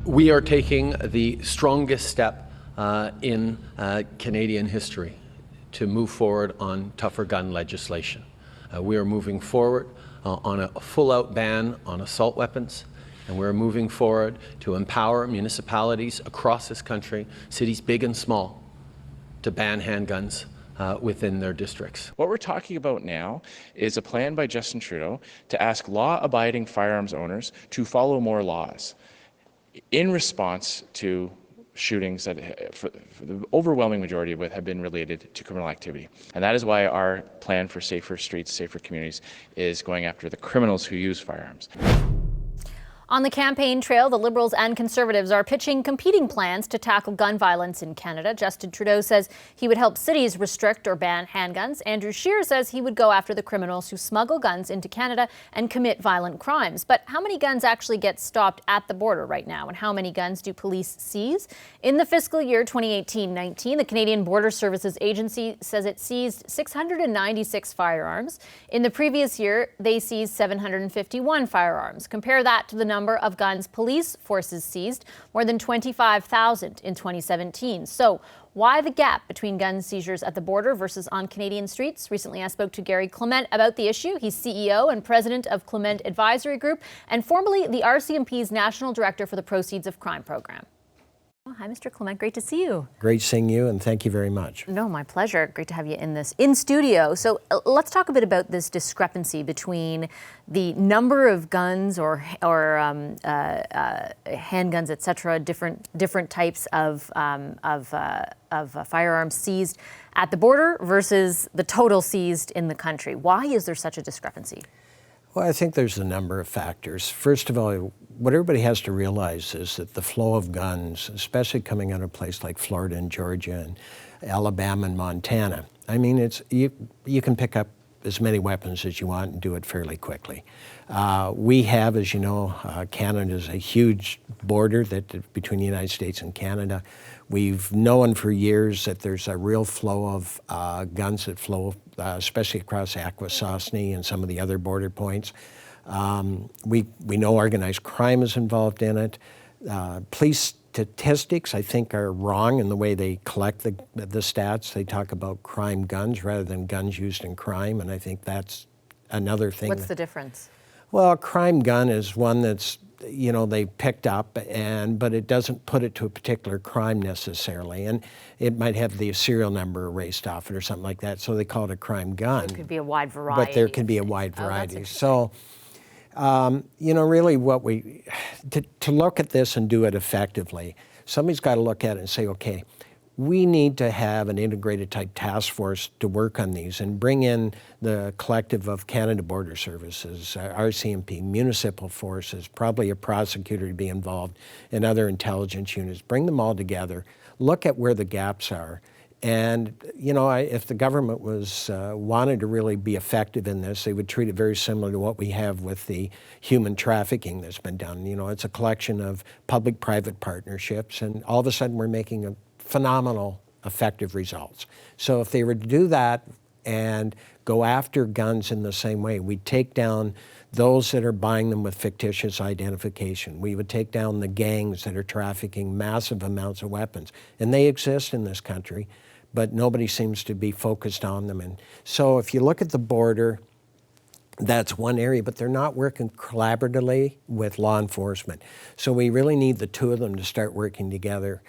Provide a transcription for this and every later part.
We are taking the strongest step in Canadian history to move forward on tougher gun legislation. We are moving forward on a full-out ban on assault weapons, and we're moving forward to empower municipalities across this country, cities big and small, to ban handguns within their districts. What we're talking about now is a plan by Justin Trudeau to ask law-abiding firearms owners to follow more laws in response to shootings that, for the overwhelming majority of it, have been related to criminal activity. And that is why our plan for safer streets, safer communities is going after the criminals who use firearms. On the campaign trail, the Liberals and Conservatives are pitching competing plans to tackle gun violence in Canada. Justin Trudeau says he would help cities restrict or ban handguns. Andrew Scheer says he would go after the criminals who smuggle guns into Canada and commit violent crimes. But how many guns actually get stopped at the border right now? And how many guns do police seize? In the fiscal year 2018-19, the Canadian Border Services Agency says it seized 696 firearms. In the previous year, they seized 751 firearms. Compare that to the number of guns police forces seized, more than 25,000 in 2017. So why the gap between gun seizures at the border versus on Canadian streets? Recently, I spoke to Gary Clement about the issue. He's CEO and president of Clement Advisory Group and formerly the RCMP's National Director for the Proceeds of Crime program. Oh, hi, Mr. Clement. Great to see you. Great seeing you, and thank you very much. No, my pleasure. Great to have you in studio. So let's talk a bit about this discrepancy between the number of guns or handguns, etc., different types of firearms seized at the border versus the total seized in the country. Why is there such a discrepancy? Well, I think there's a number of factors. First of all, what everybody has to realize is that the flow of guns, especially coming out of a place like Florida and Georgia and Alabama and Montana, I mean, it's you can pick up as many weapons as you want and do it fairly quickly. We have, as you know, Canada is a huge border between the United States and Canada. We've known for years that there's a real flow of guns that flow, especially across Akwesasne and some of the other border points. We know organized crime is involved in it. Police statistics, I think, are wrong in the way they collect the stats. They talk about crime guns rather than guns used in crime, and I think that's another thing. What's the difference? Well, a crime gun is one that's, you know, they picked up, but it doesn't put it to a particular crime necessarily, and it might have the serial number erased off it or something like that, so they call it a crime gun. So it could be a wide variety. But there can be a wide variety. So, you know, really to look at this and do it effectively, somebody's got to look at it and say, okay, we need to have an integrated type task force to work on these and bring in the collective of Canada Border Services, RCMP, Municipal forces, probably a prosecutor to be involved, and other intelligence units. Bring them all together, look at where the gaps are. And, you know, if the government wanted to really be effective in this, they would treat it very similar to what we have with the human trafficking that's been done. You know, it's a collection of public-private partnerships, and all of a sudden we're making a phenomenal, effective results. So if they were to do that and go after guns in the same way, we'd take down those that are buying them with fictitious identification. We would take down the gangs that are trafficking massive amounts of weapons. And they exist in this country, but nobody seems to be focused on them. And so if you look at the border, that's one area, but they're not working collaboratively with law enforcement. So we really need the two of them to start working together.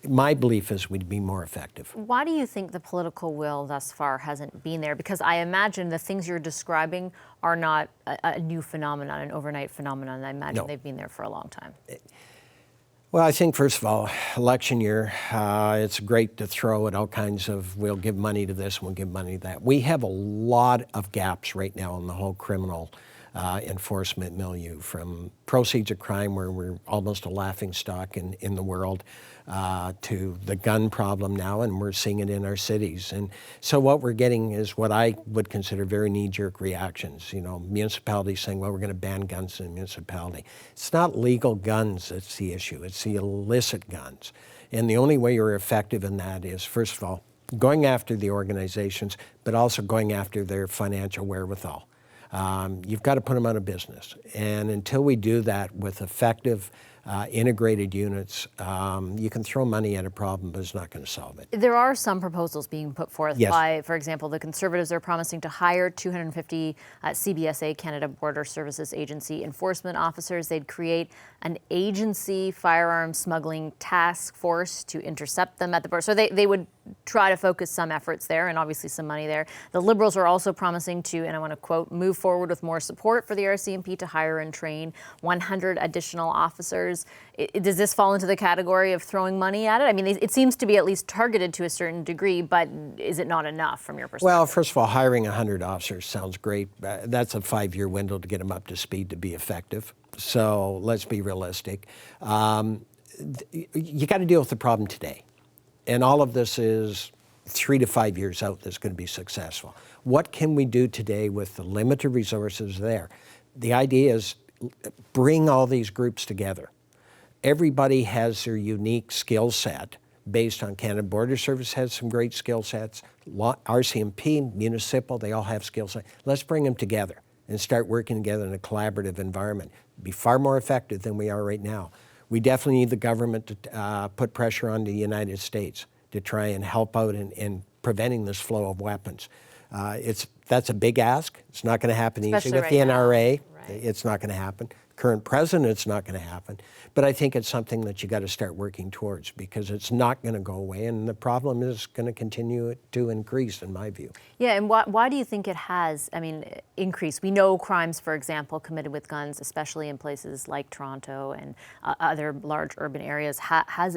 My belief is we'd be more effective. Why do you think the political will thus far hasn't been there? Because I imagine the things you're describing are not a new phenomenon, an overnight phenomenon. I imagine they've been there for a long time. Well, I think, first of all, election year, it's great to throw at all kinds of, we'll give money to this, we'll give money to that. We have a lot of gaps right now in the whole criminal enforcement milieu, from proceeds of crime, where we're almost a laughingstock in the world, to the gun problem now, and we're seeing it in our cities. And so what we're getting is what I would consider very knee-jerk reactions. You know, municipalities saying, well, we're going to ban guns in a municipality. It's not legal guns that's the issue, it's the illicit guns. And the only way you're effective in that is, first of all, going after the organizations, but also going after their financial wherewithal. you've got to put them out of business. And until we do that with effective integrated units, you can throw money at a problem, but it's not going to solve it. There are some proposals being put forth Yes. by, for example, the Conservatives are promising to hire 250 CBSA, Canada Border Services Agency enforcement officers. They'd create an agency firearms smuggling task force to intercept them at the border. So they would try to focus some efforts there and obviously some money there. The Liberals are also promising to, and I want to quote, move forward with more support for the RCMP to hire and train 100 additional officers. Does this fall into the category of throwing money at it? I mean, it seems to be at least targeted to a certain degree, but is it not enough from your perspective? Well, first of all, hiring 100 officers sounds great. That's a 5-year window to get them up to speed to be effective. So let's be realistic. You got to deal with the problem today. And all of this is 3 to 5 years out that's going to be successful. What can we do today with the limited resources there? The idea is bring all these groups together. Everybody has their unique skill set based on Canada Border Service has some great skill sets. RCMP, Municipal, they all have skill sets. Let's bring them together and start working together in a collaborative environment. Be far more effective than we are right now. We definitely need the government to put pressure on the United States to try and help out in preventing this flow of weapons. That's a big ask. It's not going to happen easy with the NRA. It's not going to happen. Current president, it's not going to happen. But I think it's something that you got to start working towards because it's not going to go away, and the problem is going to continue to increase, in my view. Yeah, and why do you think it has, increased? We know crimes, for example, committed with guns, especially in places like Toronto and other large urban areas,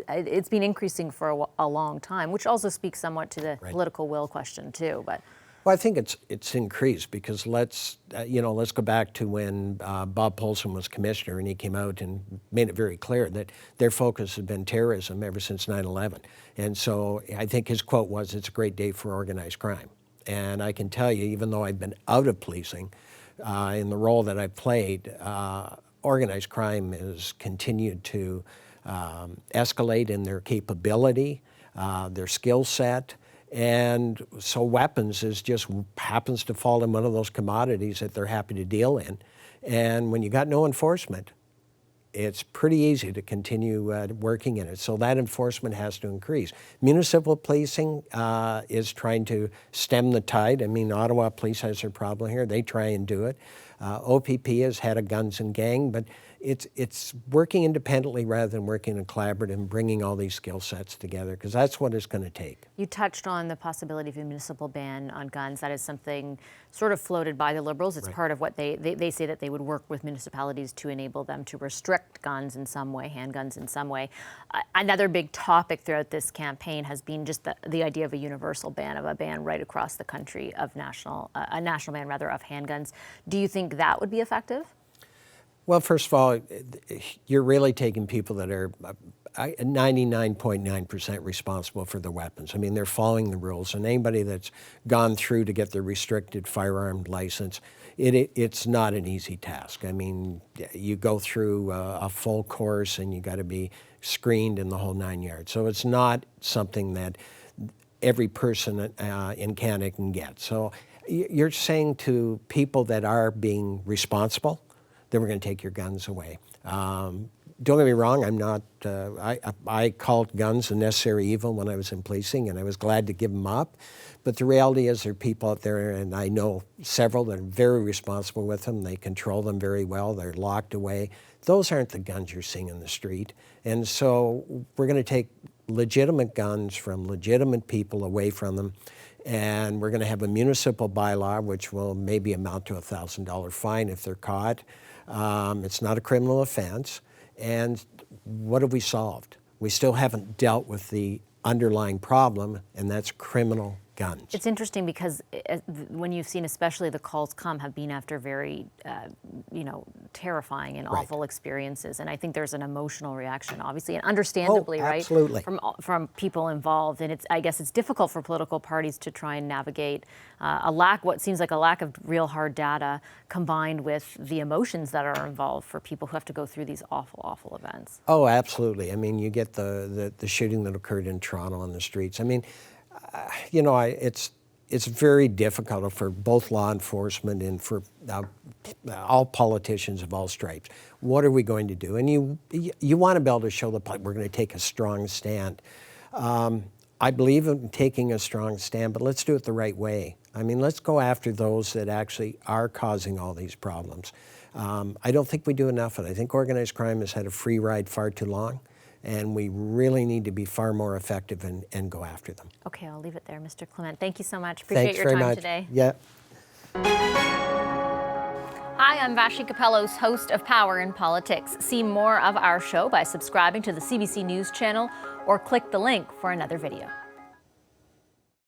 it's been increasing for a long time, which also speaks somewhat to the political will question too. But well, I think it's increased because let's go back to when Bob Paulson was commissioner and he came out and made it very clear that their focus has been terrorism ever since 9/11. And so I think his quote was, "It's a great day for organized crime." And I can tell you, even though I've been out of policing, in the role that I've played, organized crime has continued to escalate in their capability, their skill set. And so weapons just happens to fall in one of those commodities that they're happy to deal in. And when you got no enforcement, it's pretty easy to continue working in it. So that enforcement has to increase. Municipal policing is trying to stem the tide. Ottawa Police has their problem here. They try and do it. OPP has had a guns and gang, but it's working independently rather than working in collaborative and bringing all these skill sets together, because that's what it's going to take. You touched on the possibility of a municipal ban on guns. That is something sort of floated by the Liberals. It's part of what they say that they would work with municipalities to enable them to restrict guns in some way, handguns in some way. Another big topic throughout this campaign has been just the idea of a universal ban, of a ban right across the country of a national ban rather of handguns. Do you think that would be effective? Well, first of all, you're really taking people that are 99.9% responsible for their weapons. They're following the rules, and anybody that's gone through to get their restricted firearm license, it's not an easy task. You go through a full course, and you got to be screened in the whole 9 yards. So it's not something that every person in Canada can get. So you're saying to people that are being responsible, then we're going to take your guns away. Don't get me wrong, I'm not, I called guns a necessary evil when I was in policing, and I was glad to give them up. But the reality is there are people out there, and I know several that are very responsible with them. They control them very well. They're locked away. Those aren't the guns you're seeing in the street. And so we're going to take legitimate guns from legitimate people away from them. And we're going to have a municipal bylaw, which will maybe amount to a $1,000 fine if they're caught. It's not a criminal offense. And what have we solved? We still haven't dealt with the underlying problem, and that's criminal guns. It's interesting because when you've seen, especially the calls have been after very, terrifying and awful experiences, and I think there's an emotional reaction, obviously, and understandably, absolutely. from people involved. And I guess it's difficult for political parties to try and navigate what seems like a lack of real hard data, combined with the emotions that are involved for people who have to go through these awful, awful events. Oh, absolutely. You get the shooting that occurred in Toronto on the streets. it's very difficult for both law enforcement and for all politicians of all stripes. What are we going to do? And you want to be able to show the public we're going to take a strong stand. I believe in taking a strong stand, but let's do it the right way. I mean, let's go after those that actually are causing all these problems. I don't think we do enough of it. I think organized crime has had a free ride far too long, and we really need to be far more effective and go after them. Okay, I'll leave it there, Mr. Clement. Thank you so much. Appreciate Thanks your very time much. today. Yeah. Hi, I'm Vashi Capellos, host of Power in Politics. See more of our show by subscribing to the CBC News channel or click the link for another video.